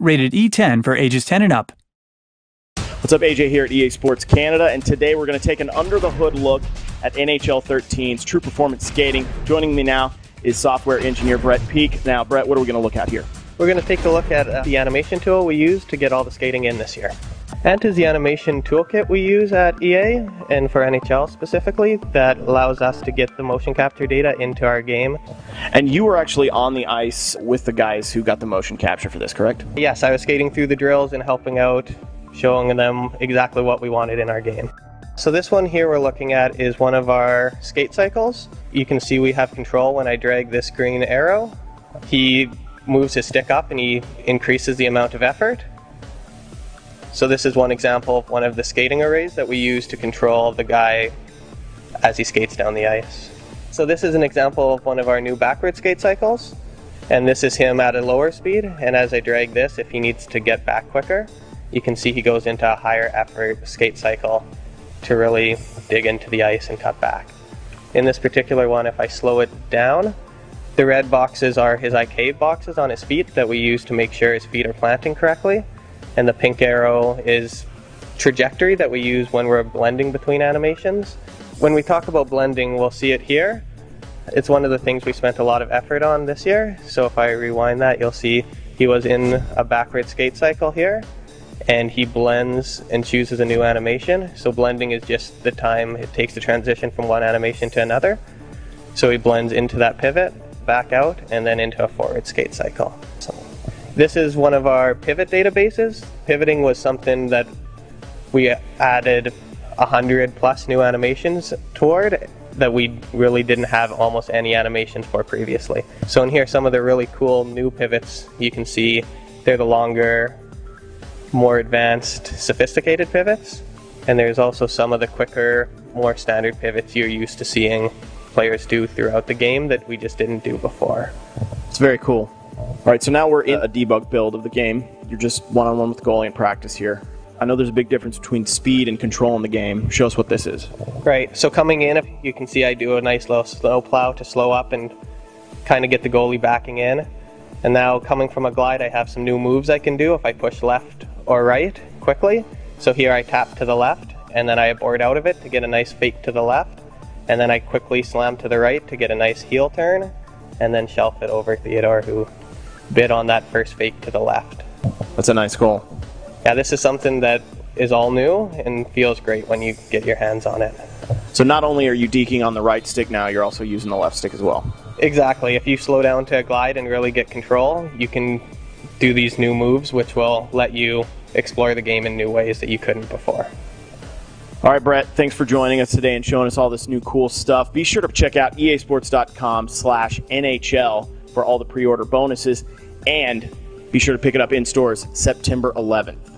Rated E10 for ages 10 and up. What's up, AJ here at EA Sports Canada, and today we're going to take an under-the-hood look at NHL 13's True Performance Skating. Joining me now is software engineer Brett Peak. Now, Brett, what are we going to look at here? We're going to take a look at the animation tool we use to get all the skating in this year. Ant is the animation toolkit we use at EA, and for NHL specifically, that allows us to get the motion capture data into our game. And you were actually on the ice with the guys who got the motion capture for this, correct? Yes, I was skating through the drills and helping out, showing them exactly what we wanted in our game. So this one here we're looking at is one of our skate cycles. You can see we have control when I drag this green arrow. He moves his stick up and he increases the amount of effort. So this is one example of one of the skating arrays that we use to control the guy as he skates down the ice. So this is an example of one of our new backward skate cycles, and this is him at a lower speed, and as I drag this, if he needs to get back quicker, you can see he goes into a higher effort skate cycle to really dig into the ice and cut back. In this particular one, if I slow it down, the red boxes are his IK boxes on his feet that we use to make sure his feet are planting correctly. And the pink arrow is trajectory that we use when we're blending between animations. When we talk about blending, we'll see it here. It's one of the things we spent a lot of effort on this year. So if I rewind that, you'll see he was in a backward skate cycle here, and he blends and chooses a new animation. So blending is just the time it takes to transition from one animation to another. So he blends into that pivot, back out, and then into a forward skate cycle. This is one of our pivot databases. Pivoting was something that we added 100 plus new animations toward that we really didn't have almost any animations for previously. So in here, some of the really cool new pivots you can see, they're the longer, more advanced, sophisticated pivots. And there's also some of the quicker, more standard pivots you're used to seeing players do throughout the game that we just didn't do before. It's very cool. All right, so now we're in a debug build of the game. You're just one-on-one with the goalie in practice here. I know there's a big difference between speed and control in the game. Show us what this is. Right, so coming in, you can see I do a nice little slow plow to slow up and kind of get the goalie backing in. And now coming from a glide, I have some new moves I can do if I push left or right quickly. So here I tap to the left, and then I board out of it to get a nice fake to the left. And then I quickly slam to the right to get a nice heel turn, and then shelf it over Theodore, who bid on that first fake to the left. That's a nice goal. Yeah, this is something that is all new and feels great when you get your hands on it. So not only are you deking on the right stick now, you're also using the left stick as well. Exactly. If you slow down to a glide and really get control, you can do these new moves which will let you explore the game in new ways that you couldn't before. All right, Brett, thanks for joining us today and showing us all this new cool stuff. Be sure to check out easports.com/NHL for all the pre-order bonuses, and be sure to pick it up in stores September 11th.